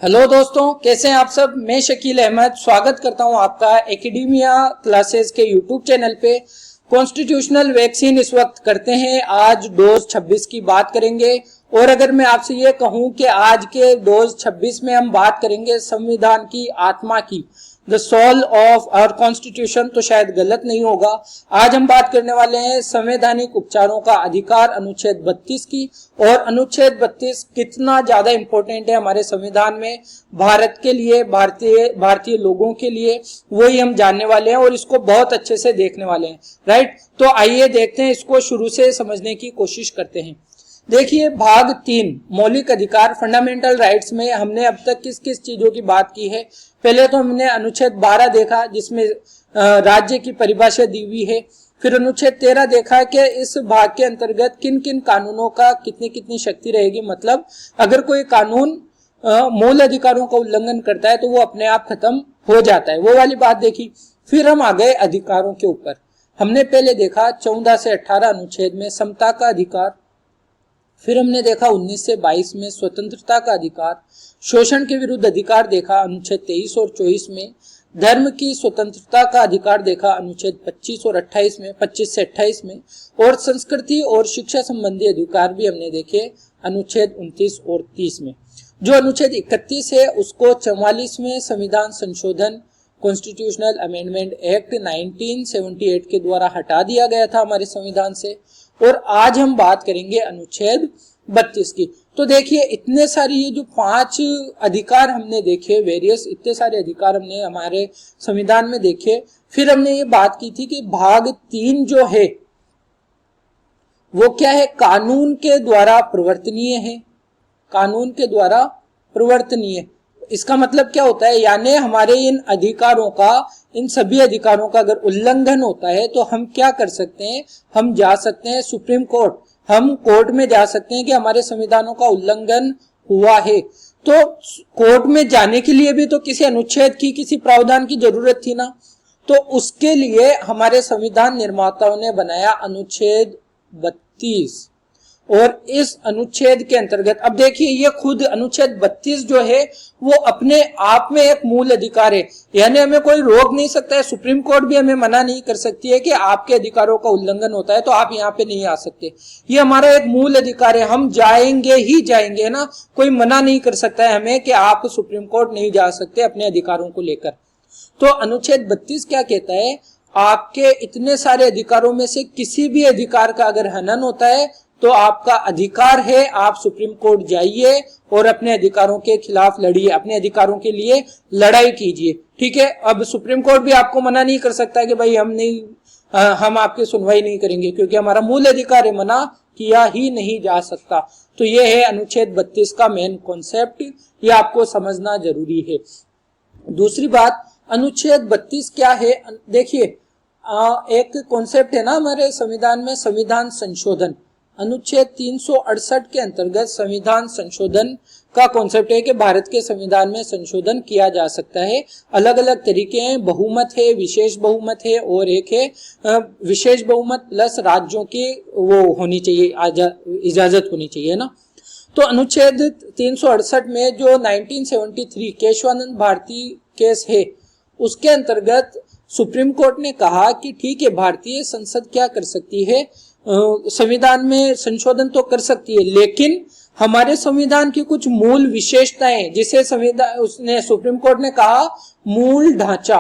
Hello दोस्तों, कैसे हैं आप सब। मैं शकील अहमद स्वागत करता हूं आपका एकेडमिया क्लासेस के यूट्यूब चैनल पे। कॉन्स्टिट्यूशनल वैक्सीन इस वक्त करते हैं, आज डोज 26 की बात करेंगे। और अगर मैं आपसे ये कहूं कि आज के डोज 26 में हम बात करेंगे संविधान की आत्मा की, the soul of our constitution, तो शायद गलत नहीं होगा। आज हम बात करने वाले हैं संवैधानिक उपचारों का अधिकार अनुच्छेद 32 की। और अनुच्छेद 32 कितना ज्यादा इंपॉर्टेंट है हमारे संविधान में, भारत के लिए, भारतीय लोगों के लिए, वही हम जानने वाले हैं और इसको बहुत अच्छे से देखने वाले हैं। राइट, तो आइए देखते हैं, इसको शुरू से समझने की कोशिश करते हैं। देखिए, भाग 3 मौलिक अधिकार फंडामेंटल राइट्स में हमने अब तक किस किस चीजों की बात की है। पहले तो हमने अनुच्छेद 12 देखा जिसमें राज्य की परिभाषा दी हुई है। फिर अनुच्छेद 13 देखा कि इस भाग के अंतर्गत किन किन कानूनों का कितनी कितनी शक्ति रहेगी, मतलब अगर कोई कानून मूल अधिकारों का उल्लंघन करता है तो वो अपने आप खत्म हो जाता है, वो वाली बात देखी। फिर हम आ गए अधिकारों के ऊपर। हमने पहले देखा 14 से 18 अनुच्छेद में समता का अधिकार। फिर हमने देखा 19 से 22 में स्वतंत्रता का अधिकार। शोषण के विरुद्ध अधिकार देखा अनुच्छेद 23 और 24 में। धर्म की स्वतंत्रता का अधिकार देखा अनुच्छेद 25 और 28 में, 25 से 28 में। और संस्कृति और शिक्षा संबंधी अधिकार भी हमने देखे अनुच्छेद 29 और 30 में। जो अनुच्छेद 31 है उसको 44वें संविधान संशोधन कॉन्स्टिट्यूशनल अमेंडमेंट एक्ट 1978 के द्वारा हटा दिया गया था हमारे संविधान से। और आज हम बात करेंगे अनुच्छेद 32 की। तो देखिए, इतने सारी ये जो 5 अधिकार हमने देखे, वेरियस इतने सारे अधिकार हमने हमारे संविधान में देखे। फिर हमने ये बात की थी कि भाग 3 जो है वो क्या है, कानून के द्वारा प्रवर्तनीय है। कानून के द्वारा प्रवर्तनीय, इसका मतलब क्या होता है, यानी हमारे इन अधिकारों का, इन सभी अधिकारों का अगर उल्लंघन होता है तो हम क्या कर सकते हैं, हम जा सकते हैं सुप्रीम कोर्ट, हम कोर्ट में जा सकते हैं कि हमारे संविधानों का उल्लंघन हुआ है। तो कोर्ट में जाने के लिए भी तो किसी अनुच्छेद की, किसी प्रावधान की जरूरत थी ना। तो उसके लिए हमारे संविधान निर्माताओं ने बनाया अनुच्छेद 32। और इस अनुच्छेद के अंतर्गत, अब देखिए, ये खुद अनुच्छेद 32 जो है वो अपने आप में एक मूल अधिकार है, यानी हमें कोई रोक नहीं सकता है। सुप्रीम कोर्ट भी हमें मना नहीं कर सकती है कि आपके अधिकारों का उल्लंघन होता है तो आप यहाँ पे नहीं आ सकते। ये हमारा एक मूल अधिकार है, हम जाएंगे ही जाएंगे ना, कोई मना नहीं कर सकता है हमें कि आप सुप्रीम कोर्ट नहीं जा सकते अपने अधिकारों को लेकर। तो अनुच्छेद 32 क्या कहता है, आपके इतने सारे अधिकारों में से किसी भी अधिकार का अगर हनन होता है तो आपका अधिकार है, आप सुप्रीम कोर्ट जाइए और अपने अधिकारों के खिलाफ लड़िए, अपने अधिकारों के लिए लड़ाई कीजिए। ठीक है, अब सुप्रीम कोर्ट भी आपको मना नहीं कर सकता कि भाई हम आपकी सुनवाई नहीं करेंगे, क्योंकि हमारा मूल अधिकार है, मना किया ही नहीं जा सकता। तो ये है अनुच्छेद 32 का मेन कॉन्सेप्ट, ये आपको समझना जरूरी है। दूसरी बात, अनुच्छेद 32 क्या है, देखिए एक कॉन्सेप्ट है ना हमारे संविधान में, संविधान संशोधन। अनुच्छेद 368 के अंतर्गत संविधान संशोधन का कॉन्सेप्ट है कि भारत के संविधान में संशोधन किया जा सकता है। अलग अलग तरीके हैं, बहुमत है, विशेष बहुमत है, और एक है विशेष बहुमत प्लस राज्यों की वो होनी चाहिए, इजाजत होनी चाहिए ना। तो अनुच्छेद 368 में जो 1973 केशवानंद भारती केस है, उसके अंतर्गत सुप्रीम कोर्ट ने कहा कि ठीक है, भारतीय संसद क्या कर सकती है, संविधान में संशोधन तो कर सकती है, लेकिन हमारे संविधान की कुछ मूल विशेषताएं, जिसे सुप्रीम कोर्ट ने कहा मूल ढांचा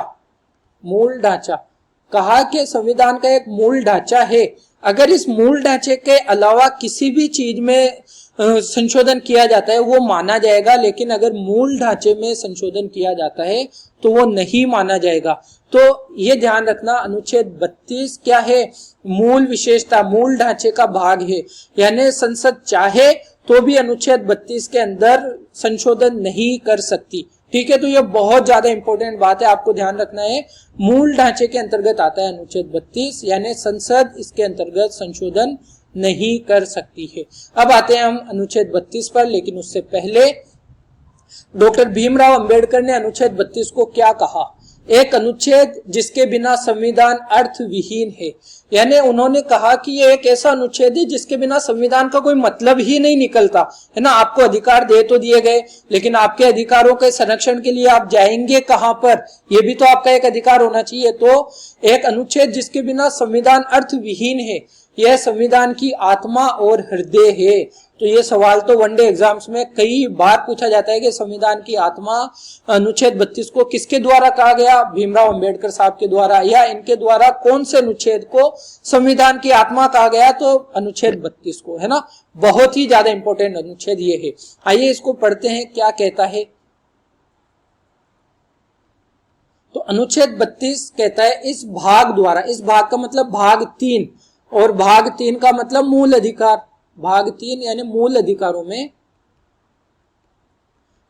कहा कि संविधान का एक मूल ढांचा है, अगर इस मूल ढांचे के अलावा किसी भी चीज में संशोधन किया जाता है वो माना जाएगा, लेकिन अगर मूल ढांचे में संशोधन किया जाता है तो वो नहीं माना जाएगा। तो ये ध्यान रखना, अनुच्छेद 32 क्या है, मूल विशेषता, मूल ढांचे का भाग है, यानी संसद चाहे तो भी अनुच्छेद 32 के अंदर संशोधन नहीं कर सकती। ठीक है, तो ये बहुत ज्यादा इंपॉर्टेंट बात है, आपको ध्यान रखना है। मूल ढांचे के अंतर्गत आता है अनुच्छेद 32, यानी संसद इसके अंतर्गत संशोधन नहीं कर सकती है। अब आते हैं हम अनुच्छेद 32 पर, लेकिन उससे पहले डॉक्टर भीमराव अंबेडकर ने अनुच्छेद 32 को क्या कहा। एक अनुच्छेद जिसके बिना संविधान अर्थविहीन है। यानी उन्होंने कहा कि ये एक ऐसा अनुच्छेद है जिसके बिना संविधान का कोई मतलब ही नहीं निकलता, है ना। आपको अधिकार दे तो दिए गए, लेकिन आपके अधिकारों के संरक्षण के लिए आप जाएंगे कहां पर, ये भी तो आपका एक अधिकार होना चाहिए। तो एक अनुच्छेद जिसके बिना संविधान अर्थविहीन है, यह संविधान की आत्मा और हृदय है। तो ये सवाल तो वनडे एग्जाम्स में कई बार पूछा जाता है कि संविधान की आत्मा अनुच्छेद 32 को किसके द्वारा कहा गया, भीमराव अंबेडकर साहब के द्वारा, या इनके द्वारा कौन से अनुच्छेद को संविधान की आत्मा कहा गया, तो अनुच्छेद 32 को, है ना। बहुत ही ज्यादा इंपॉर्टेंट अनुच्छेद ये है। आइए इसको पढ़ते हैं क्या कहता है। तो अनुच्छेद 32 कहता है इस भाग द्वारा, इस भाग का मतलब भाग 3, और भाग 3 का मतलब मूल अधिकार, भाग 3 यानी मूल अधिकारों में।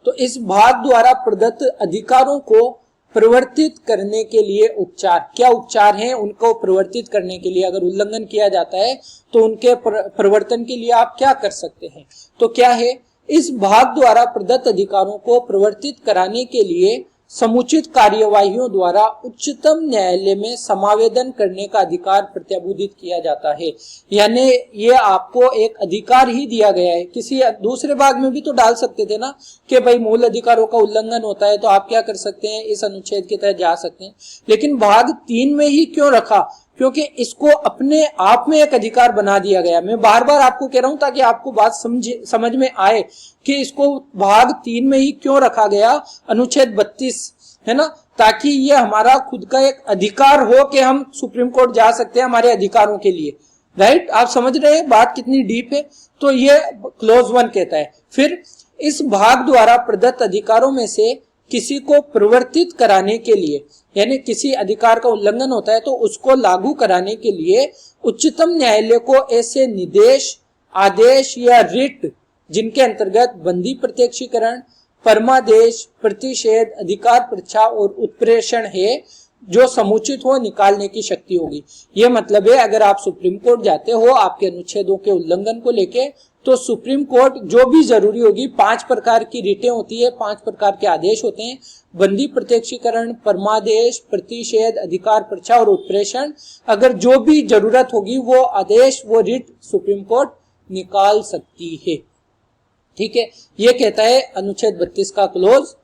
तो इस भाग द्वारा प्रदत्त अधिकारों को प्रवर्तित करने के लिए उपचार, क्या उपचार हैं उनको प्रवर्तित करने के लिए, अगर उल्लंघन किया जाता है तो उनके प्रवर्तन के लिए आप क्या कर सकते हैं। तो क्या है, इस भाग द्वारा प्रदत्त अधिकारों को प्रवर्तित कराने के लिए समुचित कार्यवाहियों द्वारा उच्चतम न्यायालय में समावेदन करने का अधिकार प्रत्याभूत किया जाता है। यानी ये आपको एक अधिकार ही दिया गया है। किसी दूसरे भाग में भी तो डाल सकते थे ना कि भाई मूल अधिकारों का उल्लंघन होता है तो आप क्या कर सकते हैं, इस अनुच्छेद के तहत जा सकते हैं, लेकिन भाग 3 में ही क्यों रखा, क्योंकि इसको अपने आप में एक अधिकार बना दिया गया। मैं बार बार आपको कह रहा हूं ताकि आपको बात समझ में आए कि इसको भाग 3 में ही क्यों रखा गया, अनुच्छेद 32, है ना, ताकि ये हमारा खुद का एक अधिकार हो कि हम सुप्रीम कोर्ट जा सकते हैं हमारे अधिकारों के लिए। राइट, आप समझ रहे हैं बात कितनी डीप है। तो ये क्लॉज 1 कहता है। फिर इस भाग द्वारा प्रदत्त अधिकारों में से किसी को प्रवर्तित कराने के लिए, यानी किसी अधिकार का उल्लंघन होता है तो उसको लागू कराने के लिए उच्चतम न्यायालय को ऐसे निर्देश, आदेश या रिट जिनके अंतर्गत बंदी प्रत्यक्षीकरण, परमादेश, प्रतिषेध, अधिकार परीक्षा और उत्प्रेषण है, जो समुचित हो निकालने की शक्ति होगी। ये मतलब है अगर आप सुप्रीम कोर्ट जाते हो आपके अनुच्छेदों के उल्लंघन को लेके, तो सुप्रीम कोर्ट जो भी जरूरी होगी, 5 प्रकार की रिटें होती है, 5 प्रकार के आदेश होते हैं, बंदी प्रत्यक्षीकरण, परमादेश, प्रतिषेध, अधिकार परीक्षा और उत्प्रेषण, अगर जो भी जरूरत होगी वो आदेश, वो रिट सुप्रीम कोर्ट निकाल सकती है। ठीक है, ये कहता है अनुच्छेद 32 का क्लोज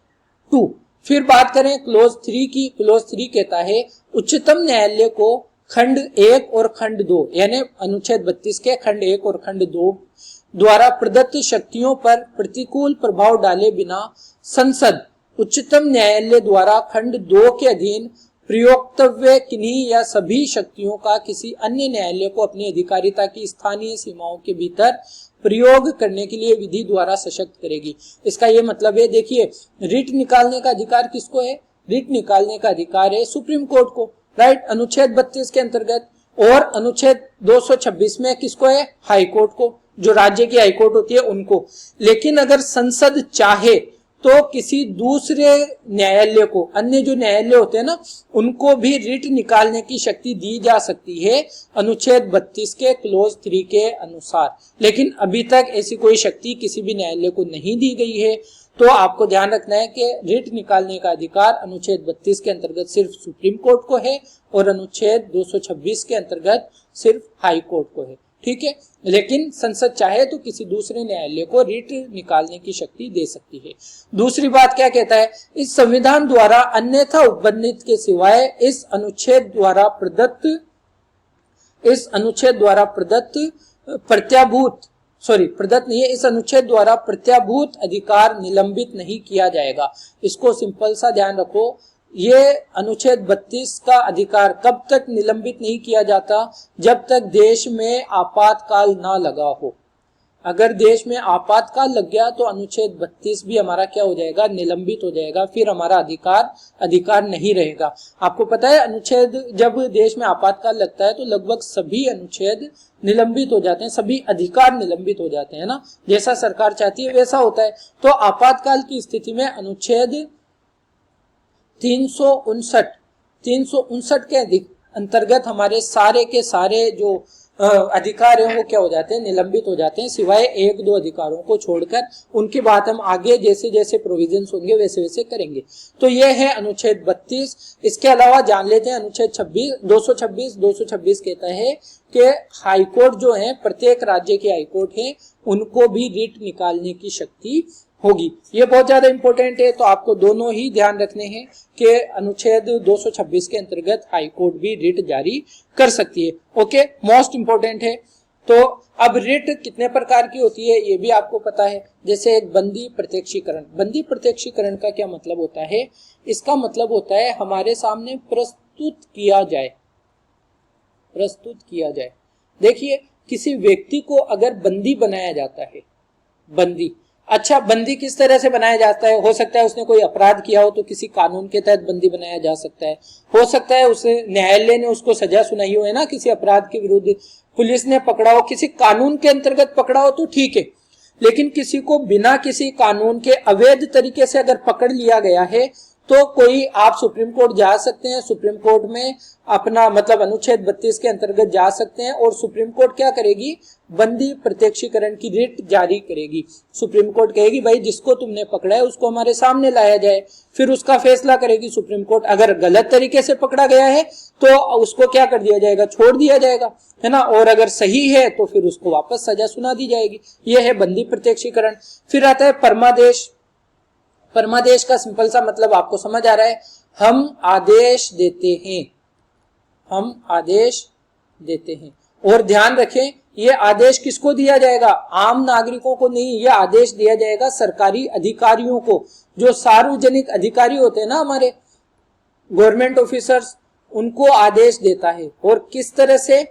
2। फिर बात करें क्लोज 3 की। क्लोज 3 कहता है उच्चतम न्यायालय को खंड 1 और खंड 2, यानी अनुच्छेद 32 के खंड 1 और खंड 2 द्वारा प्रदत्त शक्तियों पर प्रतिकूल प्रभाव डाले बिना संसद उच्चतम न्यायालय द्वारा खंड 2 के अधीन प्रयोक्तव्य किन्हीं या सभी शक्तियों का किसी अन्य न्यायालय को अपनी अधिकारिता की स्थानीय सीमाओं के भीतर प्रयोग करने के लिए विधि द्वारा सशक्त करेगी। इसका यह मतलब है, देखिए, रिट निकालने का अधिकार किसको है, रिट निकालने का अधिकार है सुप्रीम कोर्ट को, राइट, अनुच्छेद 32 के अंतर्गत, और अनुच्छेद 226 में किसको है, हाई कोर्ट को, जो राज्य की हाई कोर्ट होती है उनको। लेकिन अगर संसद चाहे तो किसी दूसरे न्यायालय को, अन्य जो न्यायालय होते हैं ना, उनको भी रिट निकालने की शक्ति दी जा सकती है अनुच्छेद 32 के क्लोज 3 के अनुसार। लेकिन अभी तक ऐसी कोई शक्ति किसी भी न्यायालय को नहीं दी गई है। तो आपको ध्यान रखना है कि रिट निकालने का अधिकार अनुच्छेद 32 के अंतर्गत सिर्फ सुप्रीम कोर्ट को है और अनुच्छेद 226 के अंतर्गत सिर्फ हाई कोर्ट को है। ठीक है, लेकिन संसद चाहे तो किसी दूसरे न्यायालय को रिट निकालने की शक्ति दे सकती है। दूसरी बात क्या कहता है, इस संविधान द्वारा अन्यथा उपबंधित के सिवाय इस अनुच्छेद द्वारा इस अनुच्छेद द्वारा प्रत्याभूत अधिकार निलंबित नहीं किया जाएगा। इसको सिंपल सा ध्यान रखो, ये अनुच्छेद 32 का अधिकार कब तक निलंबित नहीं किया जाता, जब तक देश में आपातकाल ना लगा हो। अगर देश में आपातकाल लग गया तो अनुच्छेद 32 भी हमारा क्या हो जाएगा, निलंबित हो जाएगा, फिर हमारा अधिकार नहीं रहेगा। आपको पता है अनुच्छेद, जब देश में आपातकाल लगता है तो लगभग सभी अनुच्छेद निलंबित हो जाते हैं, सभी अधिकार निलंबित हो जाते हैं ना, जैसा सरकार चाहती है वैसा होता है। तो आपातकाल की स्थिति में अनुच्छेद 359 के अंतर्गत हमारे सारे के सारे जो अधिकार है वो क्या हो जाते हैं, निलंबित हो जाते हैं, सिवाय एक दो अधिकारों को छोड़कर। उनकी बात हम आगे जैसे जैसे प्रोविजंस होंगे वैसे वैसे करेंगे। तो ये है अनुच्छेद 32। इसके अलावा जान लेते हैं अनुच्छेद 226 कहता है कि हाईकोर्ट जो है, प्रत्येक राज्य के हाईकोर्ट है, उनको भी रिट निकालने की शक्ति होगी। ये बहुत ज्यादा इंपॉर्टेंट है, तो आपको दोनों ही ध्यान रखने हैं कि अनुच्छेद 226 के अंतर्गत हाईकोर्ट भी रिट जारी कर सकती है। ओके, मोस्ट इंपॉर्टेंट है। तो अब रिट कितने प्रकार की होती है ये भी आपको पता है। जैसे एक बंदी प्रत्यक्षीकरण। बंदी प्रत्यक्षीकरण का क्या मतलब होता है? इसका मतलब होता है हमारे सामने प्रस्तुत किया जाए, प्रस्तुत किया जाए। देखिए, किसी व्यक्ति को अगर बंदी बनाया जाता है, बंदी, अच्छा, बंदी किस तरह से बनाया जाता है? हो सकता है उसने कोई अपराध किया हो तो किसी कानून के तहत बंदी बनाया जा सकता है। हो सकता है उसे न्यायालय ने उसको सजा सुनाई हो, है ना, किसी अपराध के विरुद्ध पुलिस ने पकड़ा हो, किसी कानून के अंतर्गत पकड़ा हो तो ठीक है। लेकिन किसी को बिना किसी कानून के अवैध तरीके से अगर पकड़ लिया गया है तो कोई, आप सुप्रीम कोर्ट जा सकते हैं, सुप्रीम कोर्ट में अपना मतलब अनुच्छेद 32 के अंतर्गत जा सकते हैं और सुप्रीम कोर्ट क्या करेगी? बंदी प्रत्यक्षीकरण की रिट जारी करेगी। सुप्रीम कोर्ट कहेगी भाई जिसको तुमने पकड़ा है उसको हमारे सामने लाया जाए, फिर उसका फैसला करेगी सुप्रीम कोर्ट। अगर गलत तरीके से पकड़ा गया है तो उसको क्या कर दिया जाएगा? छोड़ दिया जाएगा, है ना, और अगर सही है तो फिर उसको वापस सजा सुना दी जाएगी। यह है बंदी प्रत्यक्षीकरण। फिर आता है परमादेश। परमादेश का सिंपल सा मतलब आपको समझ आ रहा है, हम आदेश देते हैं, हम आदेश देते हैं। और ध्यान रखें, ये आदेश किसको दिया जाएगा? आम नागरिकों को नहीं, ये आदेश दिया जाएगा सरकारी अधिकारियों को। जो सार्वजनिक अधिकारी होते हैं ना हमारे गवर्नमेंट ऑफिसर्स, उनको आदेश देता है। और किस तरह से?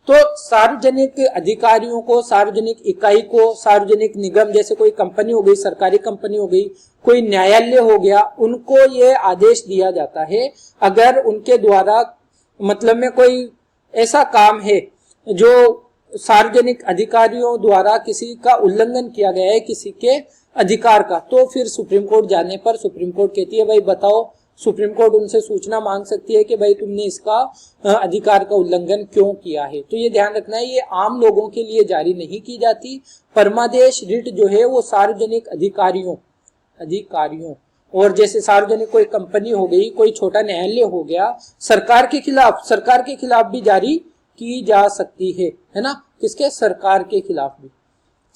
तो सार्वजनिक अधिकारियों को, सार्वजनिक इकाई को, सार्वजनिक निगम जैसे कोई कंपनी हो गई, सरकारी कंपनी हो गई, कोई न्यायालय हो गया, उनको ये आदेश दिया जाता है अगर उनके द्वारा मतलब में कोई ऐसा काम है जो सार्वजनिक अधिकारियों द्वारा किसी का उल्लंघन किया गया है, किसी के अधिकार का, तो फिर सुप्रीम कोर्ट जाने पर सुप्रीम कोर्ट कहती है भाई बताओ। सुप्रीम कोर्ट उनसे सूचना मांग सकती है कि भाई तुमने इसका अधिकार का उल्लंघन क्यों किया है। तो ये ध्यान रखना है, ये आम लोगों के लिए जारी नहीं की जाती। परमादेश रिट जो है वो सार्वजनिक अधिकारियों और जैसे सार्वजनिक कोई कंपनी हो गई, कोई छोटा न्यायालय हो गया, सरकार के खिलाफ भी जारी की जा सकती है ना। किसके? सरकार के खिलाफ भी।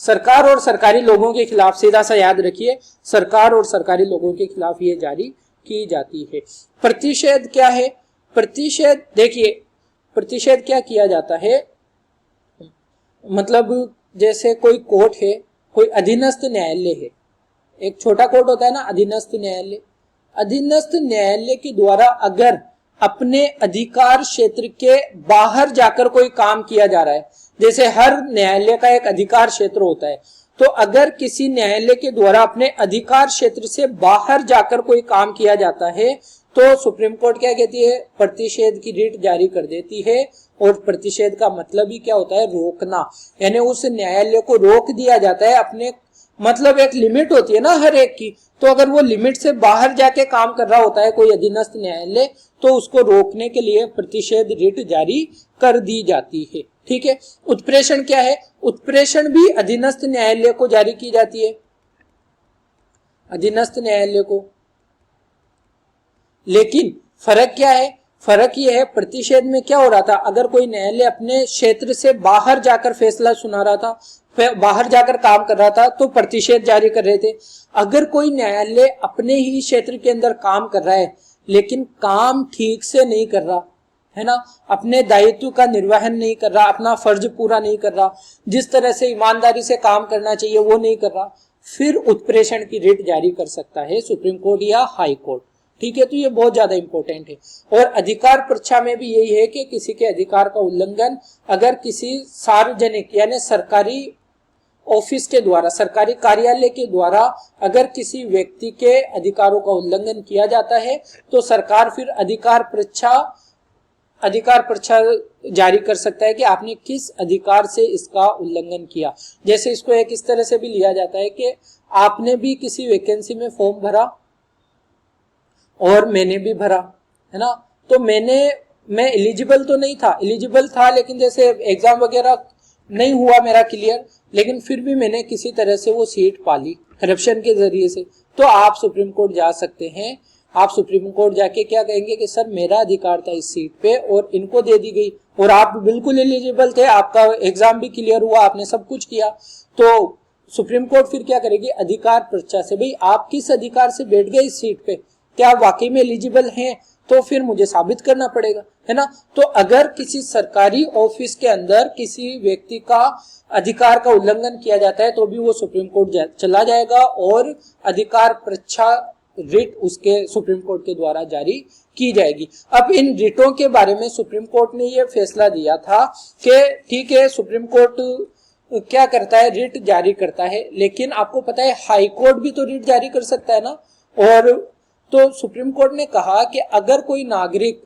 सरकार और सरकारी लोगों के खिलाफ, सीधा सा याद रखिए, सरकार और सरकारी लोगों के खिलाफ ये जारी की जाती है। प्रतिषेध क्या है? प्रतिषेध, देखिए प्रतिषेध क्या किया जाता है, मतलब जैसे कोई कोर्ट है, कोई अधीनस्थ न्यायालय है, एक छोटा कोर्ट होता है ना अधीनस्थ न्यायालय। अधीनस्थ न्यायालय के द्वारा अगर अपने अधिकार क्षेत्र के बाहर जाकर कोई काम किया जा रहा है, जैसे हर न्यायालय का एक अधिकार क्षेत्र होता है, तो अगर किसी न्यायालय के द्वारा अपने अधिकार क्षेत्र से बाहर जाकर कोई काम किया जाता है तो सुप्रीम कोर्ट क्या कहती है? प्रतिषेध की रिट जारी कर देती है। और प्रतिषेध का मतलब ही क्या होता है? रोकना, यानी उस न्यायालय को रोक दिया जाता है अपने, मतलब एक लिमिट होती है ना हर एक की, तो अगर वो लिमिट से बाहर जाके काम कर रहा होता है कोई अधीनस्थ न्यायालय तो उसको रोकने के लिए प्रतिषेध रिट जारी कर दी जाती है। ठीक है। उत्प्रेषण क्या है? उत्प्रेषण भी अधीनस्थ न्यायालय को जारी की जाती है, अधीनस्थ न्यायालय को। लेकिन फर्क क्या है? फर्क ये है, प्रतिषेध में क्या हो रहा था, अगर कोई न्यायालय अपने क्षेत्र से बाहर जाकर फैसला सुना रहा था, बाहर जाकर काम कर रहा था, तो प्रतिषेध जारी कर रहे थे। अगर कोई न्यायालय अपने ही क्षेत्र के अंदर काम कर रहा है लेकिन काम ठीक से नहीं कर रहा है ना, अपने दायित्व का निर्वहन नहीं कर रहा, अपना फर्ज पूरा नहीं कर रहा, जिस तरह से ईमानदारी से काम करना चाहिए वो नहीं कर रहा, फिर उत्प्रेषण की रिट जारी कर सकता है सुप्रीम कोर्ट या हाई कोर्ट। ठीक है, तो ये बहुत ज्यादा इंपॉर्टेंट है। और अधिकार परीक्षा में भी यही है कि किसी के अधिकार का उल्लंघन अगर किसी सार्वजनिक यानी सरकारी ऑफिस के द्वारा, सरकारी कार्यालय के द्वारा अगर किसी व्यक्ति के अधिकारों का उल्लंघन किया जाता है तो सरकार फिर अधिकार परीक्षा जारी कर सकता है कि आपने किस अधिकार से इसका उल्लंघन किया। जैसे इसको एक इस तरह से भी लिया जाता है कि आपने भी किसी वैकेंसी में फॉर्म भरा और मैंने भी भरा, है ना, तो मैंने मैं एलिजिबल तो नहीं था, एलिजिबल था लेकिन जैसे एग्जाम वगैरह नहीं हुआ मेरा क्लियर, लेकिन फिर भी मैंने किसी तरह से वो सीट पाली करप्शन के जरिए से, तो आप सुप्रीम कोर्ट जा सकते हैं। आप सुप्रीम कोर्ट जाके क्या कहेंगे कि सर मेरा अधिकार था इस सीट पे और इनको दे दी गई, और आप बिल्कुल एलिजिबल थे, आपका एग्जाम भी क्लियर हुआ, आपने सब कुछ किया। तो सुप्रीम कोर्ट फिर क्या करेगी, अधिकार परीक्षा से, भाई आप किस अधिकार से बैठ गए इस सीट पे, क्या आप वाकई में एलिजिबल हैं, तो फिर मुझे साबित करना पड़ेगा, है ना। तो अगर किसी सरकारी ऑफिस के अंदर किसी व्यक्ति का अधिकार का उल्लंघन किया जाता है तो भी वो सुप्रीम कोर्ट चला जाएगा और अधिकार परीक्षा रिट उसके सुप्रीम कोर्ट के द्वारा जारी की जाएगी। अब इन रिटों के बारे में सुप्रीम कोर्ट ने यह फैसला दिया था कि ठीक है, सुप्रीम कोर्ट क्या करता है, रिट जारी करता है, लेकिन आपको पता है हाई कोर्ट भी तो रिट जारी कर सकता है ना। और तो सुप्रीम कोर्ट ने कहा कि अगर कोई नागरिक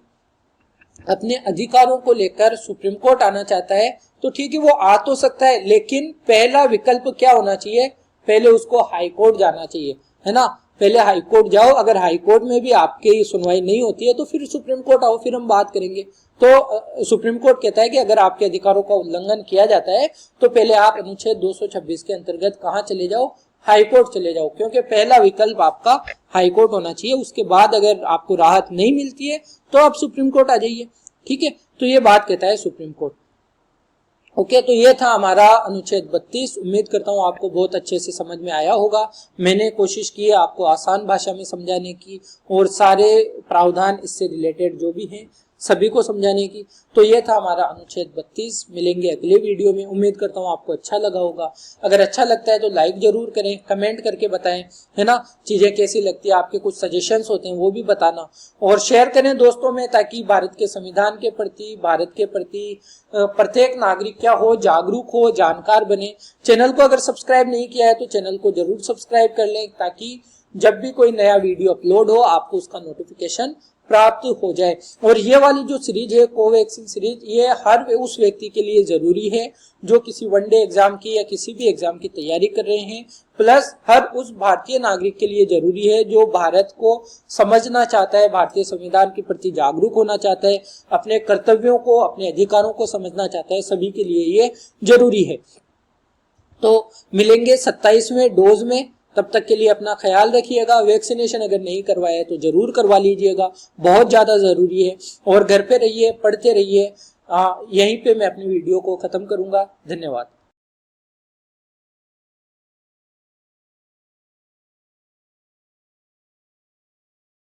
अपने अधिकारों को लेकर सुप्रीम कोर्ट आना चाहता है तो ठीक है, वो आ तो सकता है, लेकिन पहला विकल्प क्या होना चाहिए, पहले उसको हाई कोर्ट जाना चाहिए, है ना। पहले हाई कोर्ट जाओ, अगर हाई कोर्ट में भी आपकी सुनवाई नहीं होती है तो फिर सुप्रीम कोर्ट आओ, फिर हम बात करेंगे। तो सुप्रीम कोर्ट कहता है कि अगर आपके अधिकारों का उल्लंघन किया जाता है तो पहले आप अनुच्छेद 226 के अंतर्गत कहां चले जाओ, हाई कोर्ट चले जाओ, क्योंकि पहला विकल्प आपका हाई कोर्ट होना चाहिए। उसके बाद अगर आपको राहत नहीं मिलती है तो आप सुप्रीम कोर्ट आ जाइए, ठीक है। तो ये बात कहता है सुप्रीम कोर्ट। ओके, तो ये था हमारा अनुच्छेद 32। उम्मीद करता हूँ आपको बहुत अच्छे से समझ में आया होगा। मैंने कोशिश की है आपको आसान भाषा में समझाने की और सारे प्रावधान इससे रिलेटेड जो भी हैं सभी को समझाने की। तो ये था हमारा अनुच्छेद 32। मिलेंगे अगले वीडियो में। उम्मीद करता हूँ आपको अच्छा लगा होगा। अगर अच्छा लगता है तो लाइक जरूर करें, कमेंट करके बताएं, है ना, चीजें कैसी लगती है, आपके कुछ सजेशंस होते हैं वो भी बताना, और शेयर करें दोस्तों में, ताकि भारत के संविधान के प्रति, भारत के प्रति प्रत्येक नागरिक क्या हो, जागरूक हो, जानकार बने। चैनल को अगर सब्सक्राइब नहीं किया है तो चैनल को जरूर सब्सक्राइब कर लें, ताकि जब भी कोई नया वीडियो अपलोड हो आपको उसका नोटिफिकेशन प्राप्त हो जाए। और ये वाली जो सीरीज है कोवैक्सीन सीरीज, ये हर उस व्यक्ति के लिए जरूरी है जो किसी वनडे एग्जाम की या किसी भी एग्जाम की तैयारी कर रहे हैं, प्लस हर उस भारतीय नागरिक के लिए जरूरी है जो भारत को समझना चाहता है, भारतीय संविधान के प्रति जागरूक होना चाहता है, अपने कर्तव्यों को, अपने अधिकारों को समझना चाहता है। सभी के लिए ये जरूरी है। तो मिलेंगे 27वें डोज में। तब तक के लिए अपना ख्याल रखिएगा। वैक्सीनेशन अगर नहीं करवाया है तो जरूर करवा लीजिएगा, बहुत ज्यादा जरूरी है। और घर पे रहिए, पढ़ते रहिए। यहीं पे मैं अपनी वीडियो को खत्म करूंगा। धन्यवाद।